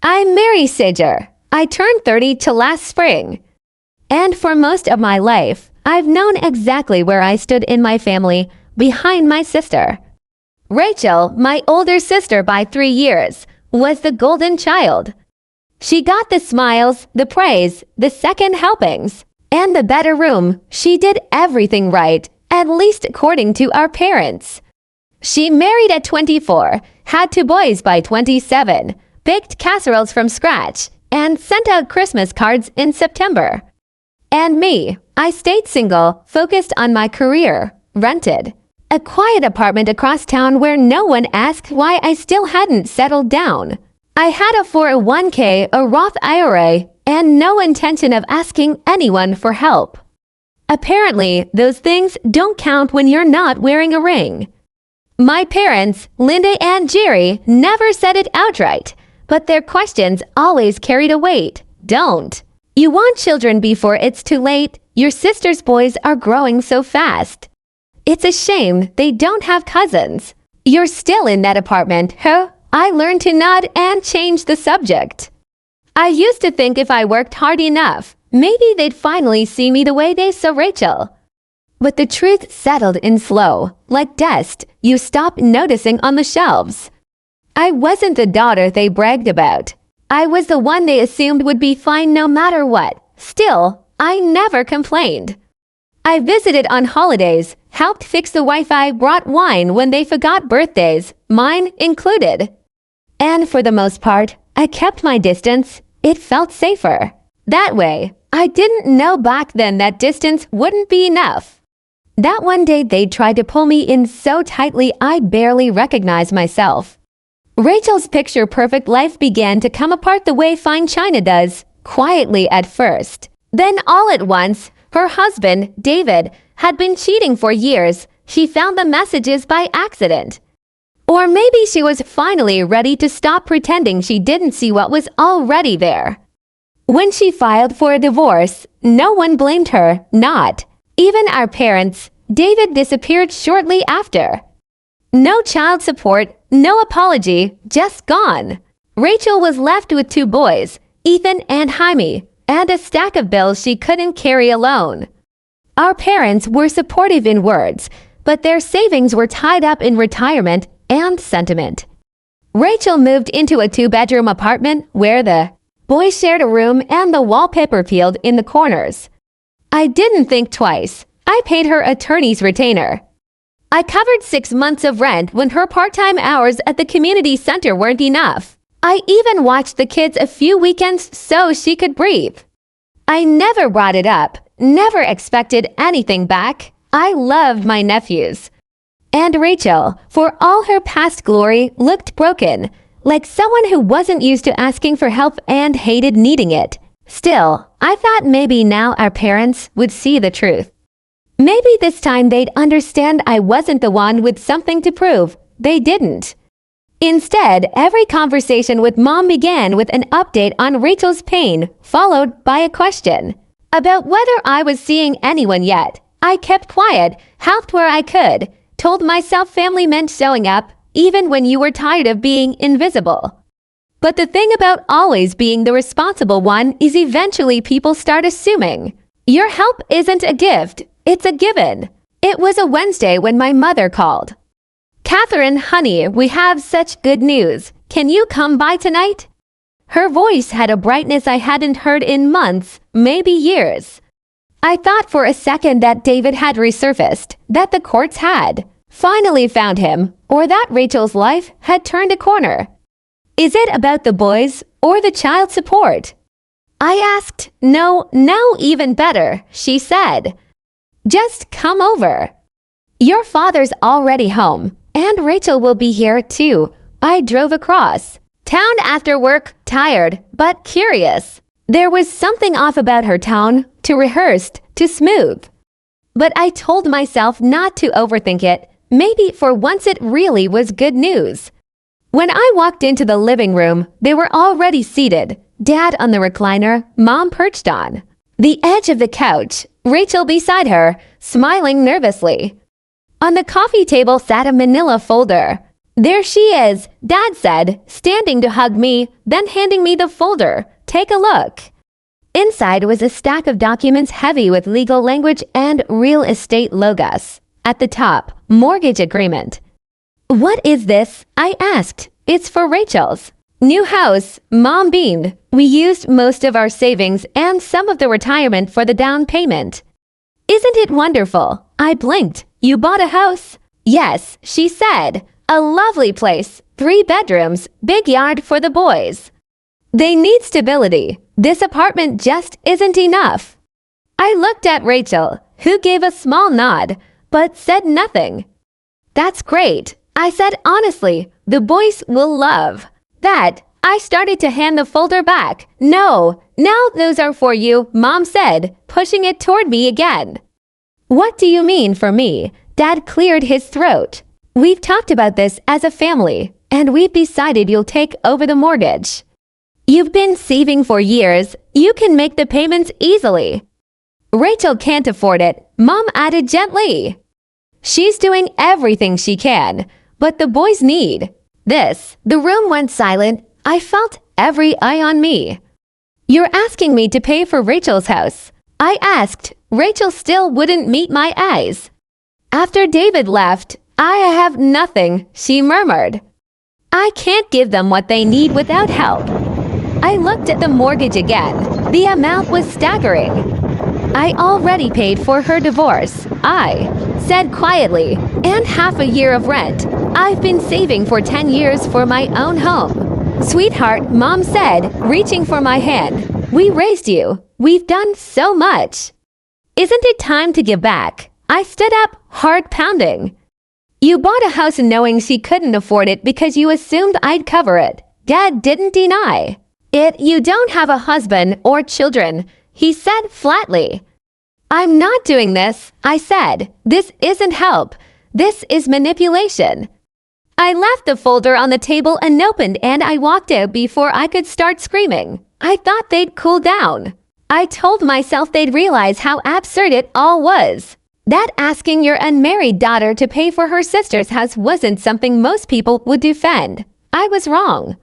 I'm Mary Sager. I turned 30 last spring. And for most of my life, I've known exactly where I stood in my family, behind my sister. Rachel, my older sister by 3 years, was the golden child. She got the smiles, the praise, the second helpings, and the better room. She did everything right, at least according to our parents. She married at 24, had 2 boys by 27, baked casseroles from scratch, and sent out Christmas cards in September. And me, I stayed single, focused on my career, rented a quiet apartment across town where no one asked why I still hadn't settled down. I had a 401k, a Roth IRA, and no intention of asking anyone for help. Apparently, those things don't count when you're not wearing a ring. My parents, Linda and Jerry, never said it outright, but their questions always carried a weight. Don't. You want children before it's too late. Your sister's boys are growing so fast. It's a shame they don't have cousins. You're still in that apartment, huh? I learned to nod and change the subject. I used to think if I worked hard enough, maybe they'd finally see me the way they saw Rachel. But the truth settled in slow, like dust you stop noticing on the shelves. I wasn't the daughter they bragged about. I was the one they assumed would be fine no matter what. Still, I never complained. I visited on holidays, helped fix the Wi-Fi, brought wine when they forgot birthdays, mine included. And for the most part, I kept my distance. It felt safer. That way, I didn't know back then that distance wouldn't be enough. That one day they tried to pull me in so tightly I barely recognized myself. Rachel's picture-perfect life began to come apart the way fine china does, quietly at first. Then all at once, her husband, David, had been cheating for years. She found the messages by accident. Or maybe she was finally ready to stop pretending she didn't see what was already there. When she filed for a divorce, no one blamed her, not even our parents. David disappeared shortly after. No child support, no apology, just gone. Rachel was left with 2 boys, Ethan and Jaime, and a stack of bills she couldn't carry alone. Our parents were supportive in words, but their savings were tied up in retirement and sentiment. Rachel moved into a 2-bedroom apartment where the boys shared a room and the wallpaper peeled in the corners. I didn't think twice. I paid her attorney's retainer. I covered 6 months of rent when her part-time hours at the community center weren't enough. I even watched the kids a few weekends so she could breathe. I never brought it up, never expected anything back. I loved my nephews. And Rachel, for all her past glory, looked broken, like someone who wasn't used to asking for help and hated needing it. Still, I thought maybe now our parents would see the truth. Maybe this time they'd understand I wasn't the one with something to prove. They didn't. Instead, every conversation with Mom began with an update on Rachel's pain, followed by a question about whether I was seeing anyone yet. I kept quiet, helped where I could, told myself family meant showing up, even when you were tired of being invisible. But the thing about always being the responsible one is eventually people start assuming your help isn't a gift, it's a given. It was a Wednesday when my mother called. "Catherine, honey, we have such good news. Can you come by tonight?" Her voice had a brightness I hadn't heard in months, maybe years. I thought for a second that David had resurfaced, that the courts had finally found him, or that Rachel's life had turned a corner. Is it about the boys or the child support? I asked. No, even better, she said. Just come over. Your father's already home, and Rachel will be here too. I drove across town after work, tired, but curious. There was something off about her tone, too rehearsed, too smooth. But I told myself not to overthink it. Maybe for once it really was good news. When I walked into the living room, they were already seated. Dad on the recliner, Mom perched on the edge of the couch, Rachel beside her, smiling nervously. On the coffee table sat a manila folder. There she is, Dad said, standing to hug me, then handing me the folder. Take a look. Inside was a stack of documents heavy with legal language and real estate logos. At the top, mortgage agreement. What is this? I asked. It's for Rachel's new house. Mom beamed. We used most of our savings and some of the retirement for the down payment. Isn't it wonderful? I blinked. You bought a house? Yes, she said. A lovely place. 3 bedrooms, big yard for the boys. They need stability. This apartment just isn't enough. I looked at Rachel, who gave a small nod, but said nothing. That's great, I said honestly. The boys will love that. I started to hand the folder back. No, now those are for you, Mom said, pushing it toward me again. What do you mean for me? Dad cleared his throat. We've talked about this as a family, and we've decided you'll take over the mortgage. You've been saving for years. You can make the payments easily. Rachel can't afford it, Mom added gently. She's doing everything she can, but the boys need this. The room went silent. I felt every eye on me. You're asking me to pay for Rachel's house? I asked. Rachel still wouldn't meet my eyes. After David left, I have nothing, she murmured. I can't give them what they need without help. I looked at the mortgage again. The amount was staggering. I already paid for her divorce, I said quietly, and half a year of rent. I've been saving for 10 years for my own home. Sweetheart, Mom said, reaching for my hand. We raised you. We've done so much. Isn't it time to give back? I stood up, heart pounding. You bought a house knowing she couldn't afford it because you assumed I'd cover it. Dad didn't deny it. You don't have a husband or children, he said flatly. I'm not doing this, I said. This isn't help. This is manipulation. I left the folder on the table unopened and I walked out before I could start screaming. I thought they'd cool down. I told myself they'd realize how absurd it all was. That asking your unmarried daughter to pay for her sister's house wasn't something most people would defend. I was wrong.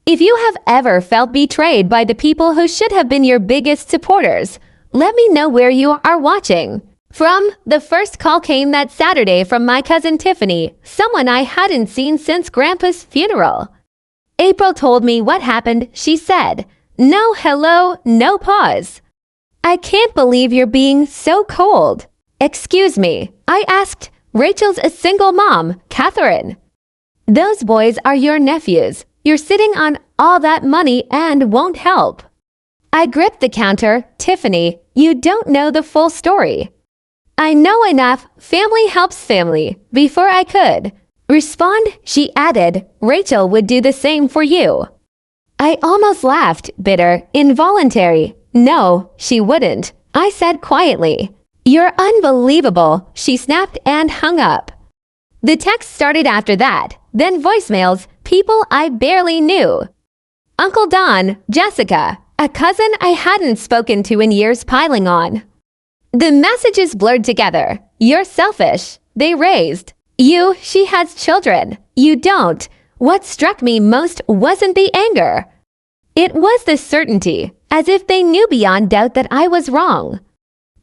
If you have ever felt betrayed by the people who should have been your biggest supporters, let me know where you are watching. The first call came that Saturday from my cousin Tiffany, someone I hadn't seen since Grandpa's funeral. April told me what happened, she said. No hello, no pause. I can't believe you're being so cold. Excuse me, I asked. Rachel's a single mom, Catherine. Those boys are your nephews. You're sitting on all that money and won't help. I gripped the counter. Tiffany, you don't know the full story. I know enough. Family helps family. Before I could respond, she added, Rachel would do the same for you. I almost laughed, bitter, involuntary. No, she wouldn't, I said quietly. You're unbelievable, she snapped and hung up. The text started after that, then voicemails, people I barely knew. Uncle Don, Jessica, a cousin I hadn't spoken to in years piling on. The messages blurred together. You're selfish. They raised you. She has children. You don't. What struck me most wasn't the anger. It was the certainty, as if they knew beyond doubt that I was wrong.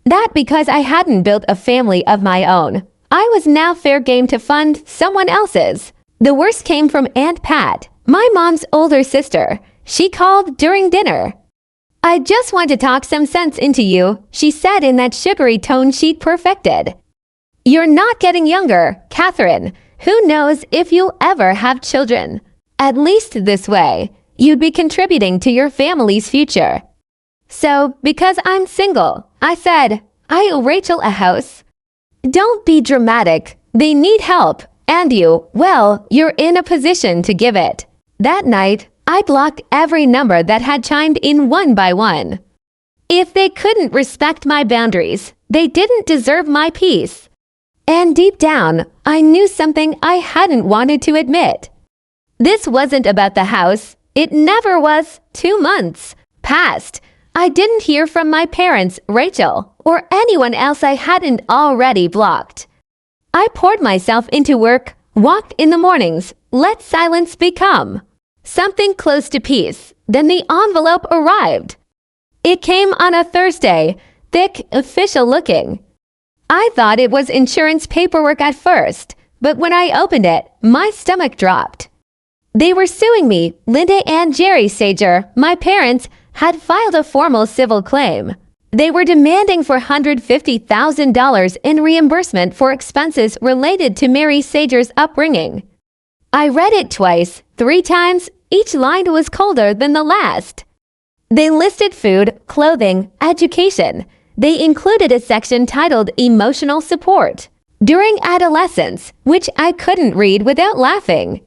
That because I hadn't built a family of my own, I was now fair game to fund someone else's. The worst came from Aunt Pat, my mom's older sister. She called during dinner. I just want to talk some sense into you, she said in that sugary tone she'd perfected. You're not getting younger, Catherine. Who knows if you'll ever have children? At least this way, you'd be contributing to your family's future. So, because I'm single, I said, I owe Rachel a house. Don't be dramatic. They need help, and you're in a position to give it. That night, I blocked every number that had chimed in one by one. If they couldn't respect my boundaries, they didn't deserve my peace. And deep down, I knew something I hadn't wanted to admit. This wasn't about the house. It never was. 2 months passed. I didn't hear from my parents, Rachel, or anyone else I hadn't already blocked. I poured myself into work, Walk in the mornings. Let silence become. Something close to peace. Then the envelope arrived. It came on a Thursday, thick, official looking. I thought it was insurance paperwork at first, but when I opened it, my stomach dropped. They were suing me. Linda and Jerry Sager, my parents, had filed a formal civil claim. They were demanding $450,000 in reimbursement for expenses related to Mary Sager's upbringing. I read it twice, 3 times. Each line was colder than the last. They listed food, clothing, education. They included a section titled Emotional Support during adolescence, which I couldn't read without laughing.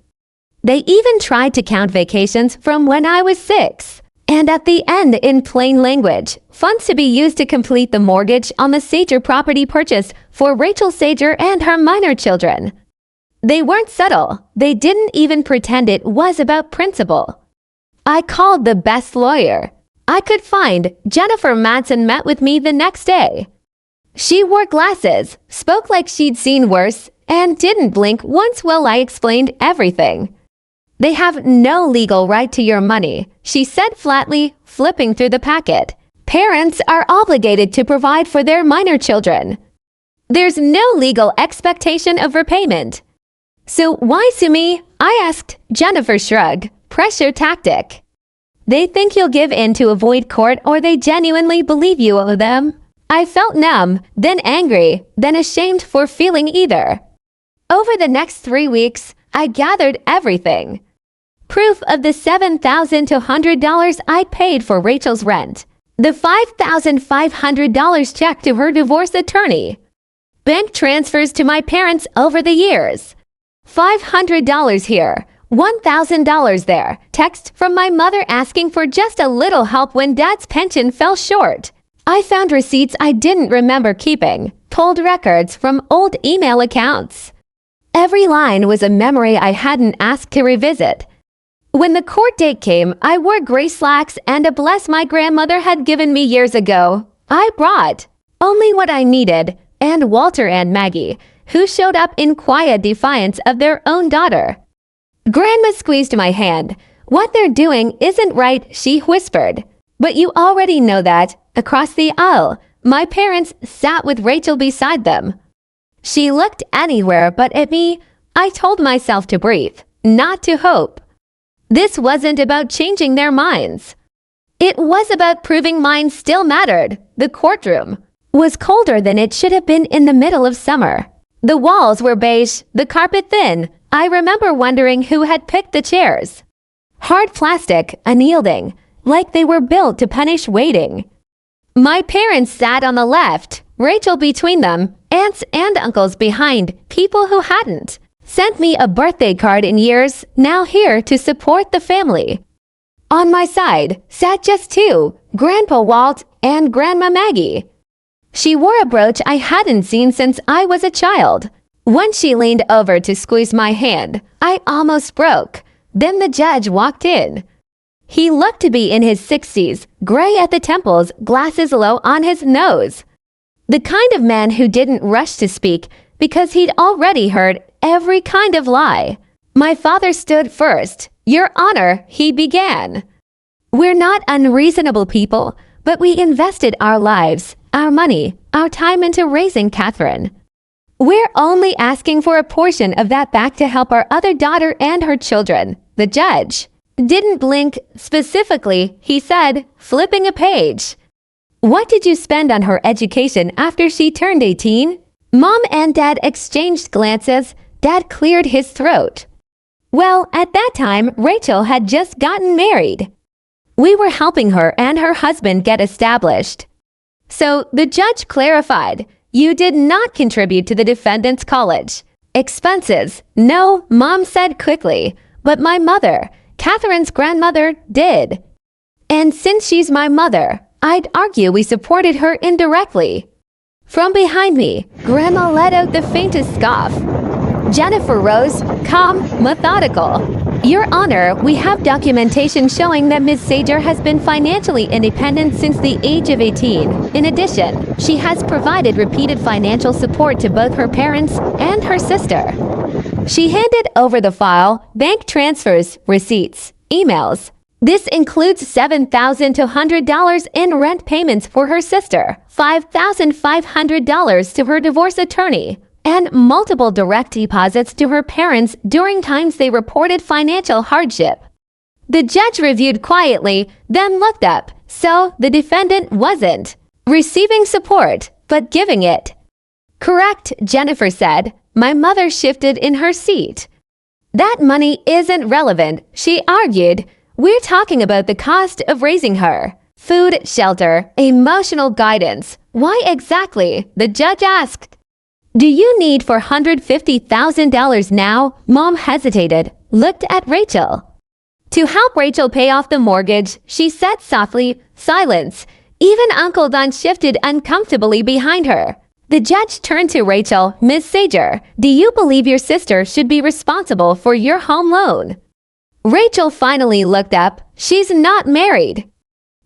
They even tried to count vacations from when I was 6. And at the end, in plain language, funds to be used to complete the mortgage on the Sager property purchase for Rachel Sager and her minor children. They weren't subtle. They didn't even pretend it was about principle. I called the best lawyer I could find. Jennifer Madsen met with me the next day. She wore glasses, spoke like she'd seen worse, and didn't blink once while I explained everything. They have no legal right to your money, she said flatly, flipping through the packet. Parents are obligated to provide for their minor children. There's no legal expectation of repayment. So why sue me? I asked. Jennifer shrugged. Pressure tactic. They think you'll give in to avoid court, or they genuinely believe you owe them. I felt numb, then angry, then ashamed for feeling either. Over the next 3 weeks, I gathered everything. Proof of the $7,200 I paid for Rachel's rent. The $5,500 check to her divorce attorney. Bank transfers to my parents over the years. $500 here, $1,000 there. Text from my mother asking for just a little help when Dad's pension fell short. I found receipts I didn't remember keeping. Pulled records from old email accounts. Every line was a memory I hadn't asked to revisit. When the court date came, I wore gray slacks and a bless my grandmother had given me years ago. I brought only what I needed, and Walter and Maggie, who showed up in quiet defiance of their own daughter. Grandma squeezed my hand. What they're doing isn't right, she whispered. But you already know that. Across the aisle, my parents sat with Rachel beside them. She looked anywhere but at me. I told myself to breathe, not to hope. This wasn't about changing their minds. It was about proving mine still mattered. The courtroom was colder than it should have been in the middle of summer. The walls were beige, the carpet thin. I remember wondering who had picked the chairs. Hard plastic, unyielding, like they were built to punish waiting. My parents sat on the left, Rachel between them, aunts and uncles behind, people who hadn't sent me a birthday card in years, now here to support the family. On my side sat just 2, Grandpa Walt and Grandma Maggie. She wore a brooch I hadn't seen since I was a child. Once she leaned over to squeeze my hand, I almost broke. Then the judge walked in. He looked to be in his 60s, gray at the temples, glasses low on his nose. The kind of man who didn't rush to speak because he'd already heard every kind of lie. My father stood first. Your Honor, he began. We're not unreasonable people, but we invested our lives, our money, our time into raising Catherine. We're only asking for a portion of that back to help our other daughter and her children. The judge didn't blink. Specifically, he said, flipping a page. What did you spend on her education after she turned 18? Mom and Dad exchanged glances. Dad cleared his throat. Well, at that time, Rachel had just gotten married. We were helping her and her husband get established. So the judge clarified, you did not contribute to the defendant's college. Expenses, no, Mom said quickly, but my mother, Catherine's grandmother, did. And since she's my mother, I'd argue we supported her indirectly. From behind me, Grandma let out the faintest scoff. Jennifer rose, calm, methodical. Your Honor, we have documentation showing that Ms. Sager has been financially independent since the age of 18. In addition, she has provided repeated financial support to both her parents and her sister. She handed over the file, bank transfers, receipts, emails. This includes $7,200 in rent payments for her sister, $5,500 to her divorce attorney, and multiple direct deposits to her parents during times they reported financial hardship. The judge reviewed quietly, then looked up, so the defendant wasn't receiving support, but giving it. Correct, Jennifer said. My mother shifted in her seat. That money isn't relevant, she argued. We're talking about the cost of raising her. Food, shelter, emotional guidance. Why exactly? The judge asked. Do you need $450,000 now? Mom hesitated, looked at Rachel. To help Rachel pay off the mortgage, she said softly, silence. Even Uncle Don shifted uncomfortably behind her. The judge turned to Rachel. Miss Sager, do you believe your sister should be responsible for your home loan? Rachel finally looked up. She's not married.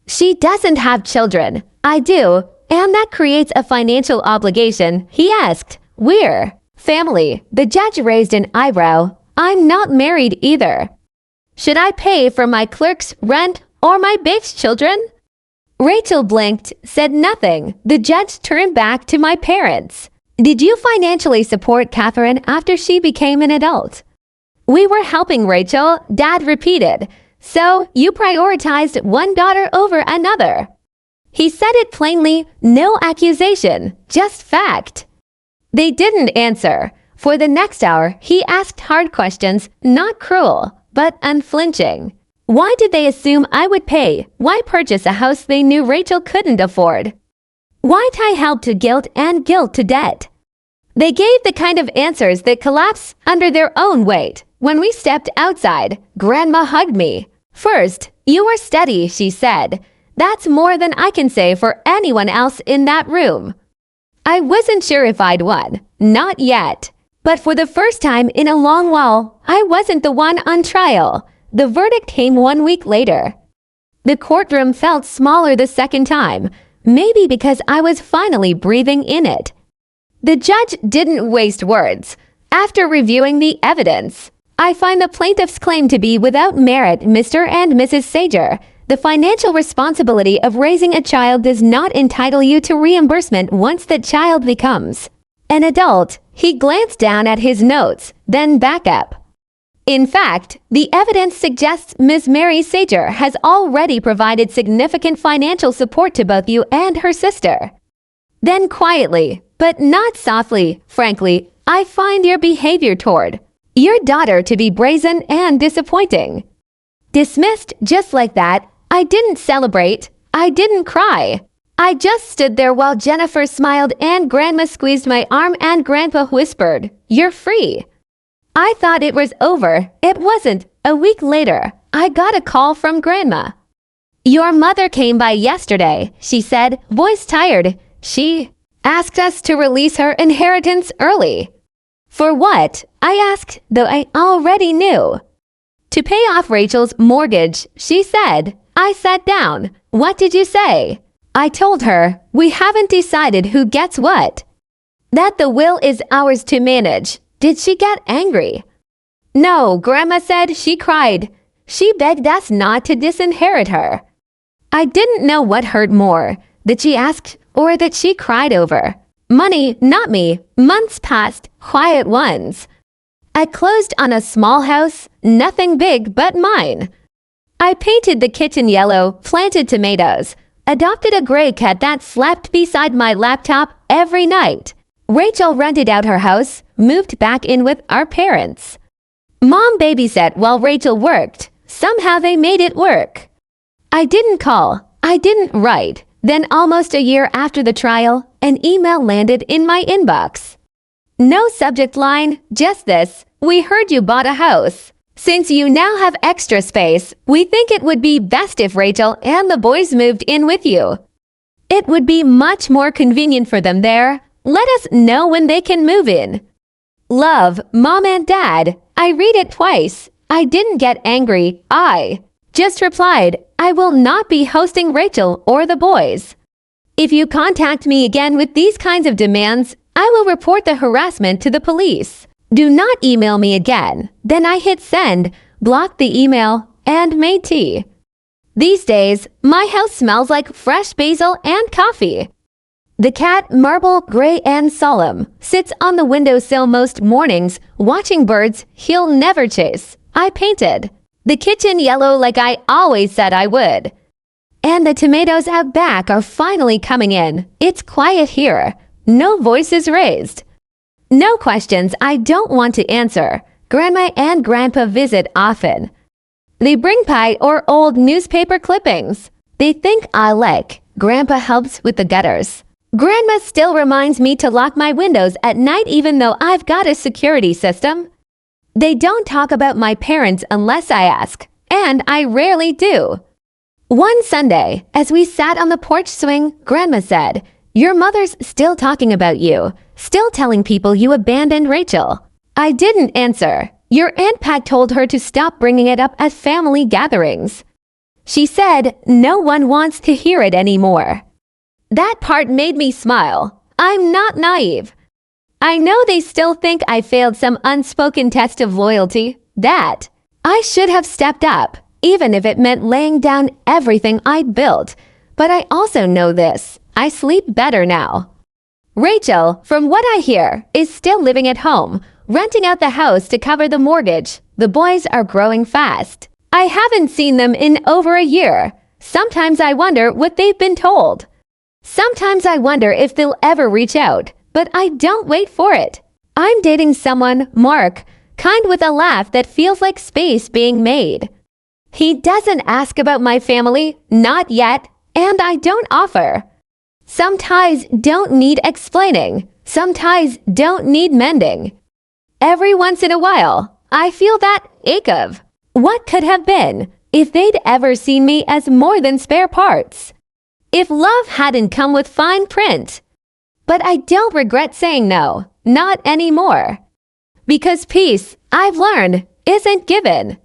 She doesn't have children. I do, and that creates a financial obligation, he asked. We're family. The judge raised an eyebrow. I'm not married either. Should I pay for my clerk's rent or my baby's children? Rachel blinked, said nothing. The judge turned back to my parents. Did you financially support Catherine after she became an adult? We were helping Rachel, Dad repeated. So you prioritized one daughter over another. He said it plainly, no accusation, just fact. They didn't answer. For the next hour, he asked hard questions, not cruel, but unflinching. Why did they assume I would pay? Why purchase a house they knew Rachel couldn't afford? Why tie help to guilt and guilt to debt? They gave the kind of answers that collapse under their own weight. When we stepped outside, Grandma hugged me. First, you were steady, she said. That's more than I can say for anyone else in that room. I wasn't sure if I'd won. Not yet. But for the first time in a long while, I wasn't the one on trial. The verdict came 1 week later. The courtroom felt smaller the second time, maybe because I was finally breathing in it. The judge didn't waste words. After reviewing the evidence, I find the plaintiff's claim to be without merit, Mr. and Mrs. Sager. The financial responsibility of raising a child does not entitle you to reimbursement once that child becomes an adult. He glanced down at his notes, then back up. In fact, the evidence suggests Ms. Mary Sager has already provided significant financial support to both you and her sister. Then quietly, but not softly, frankly, I find your behavior toward your daughter to be brazen and disappointing. Dismissed just like that, I didn't celebrate. I didn't cry. I just stood there while Jennifer smiled and Grandma squeezed my arm and Grandpa whispered, "You're free." I thought it was over. It wasn't. A week later, I got a call from Grandma. Your mother came by yesterday, she said, voice tired. She asked us to release her inheritance early. For what? I asked, though I already knew. To pay off Rachel's mortgage, she said. I sat down. What did you say? I told her, we haven't decided who gets what. That the will is ours to manage. Did she get angry? No, Grandma said. She cried. She begged us not to disinherit her. I didn't know what hurt more, that she asked or that she cried over. Money, not me. Months passed, quiet ones. I closed on a small house, nothing big but mine. I painted the kitchen yellow, planted tomatoes, adopted a gray cat that slept beside my laptop every night. Rachel rented out her house, moved back in with our parents. Mom babysat while Rachel worked. Somehow they made it work. I didn't call. I didn't write. Then almost a year after the trial, an email landed in my inbox. No subject line, just this. We heard you bought a house. Since you now have extra space, we think it would be best if Rachel and the boys moved in with you. It would be much more convenient for them there. Let us know when they can move in. Love, Mom and Dad. I read it twice. I didn't get angry. I just replied, I will not be hosting Rachel or the boys. If you contact me again with these kinds of demands, I will report the harassment to the police. Do not email me again. Then I hit send, blocked the email, and made tea. These days, my house smells like fresh basil and coffee. The cat, marble, gray, and solemn, sits on the windowsill most mornings, watching birds he'll never chase. I painted the kitchen yellow like I always said I would. And the tomatoes out back are finally coming in. It's quiet here. No voices raised. No questions I don't want to answer. Grandma and Grandpa visit often. They bring pie or old newspaper clippings. They think I like. Grandpa helps with the gutters. Grandma still reminds me to lock my windows at night even though I've got a security system. They don't talk about my parents unless I ask, and I rarely do. One Sunday, as we sat on the porch swing, Grandma said, "Your mother's still talking about you, still telling people you abandoned Rachel." I didn't answer. Your Aunt Pat told her to stop bringing it up at family gatherings. She said no one wants to hear it anymore. That part made me smile. I'm not naive. I know they still think I failed some unspoken test of loyalty, that I should have stepped up, even if it meant laying down everything I'd built. But I also know this. I sleep better now. Rachel, from what I hear, is still living at home, renting out the house to cover the mortgage. The boys are growing fast. I haven't seen them in over a year. Sometimes I wonder what they've been told. Sometimes I wonder if they'll ever reach out, but I don't wait for it. I'm dating someone, Mark, kind with a laugh that feels like space being made. He doesn't ask about my family, not yet, and I don't offer. Some ties don't need explaining. Some ties don't need mending. Every once in a while, I feel that ache of what could have been if they'd ever seen me as more than spare parts. If love hadn't come with fine print. But I don't regret saying no, not anymore. Because peace, I've learned, isn't given.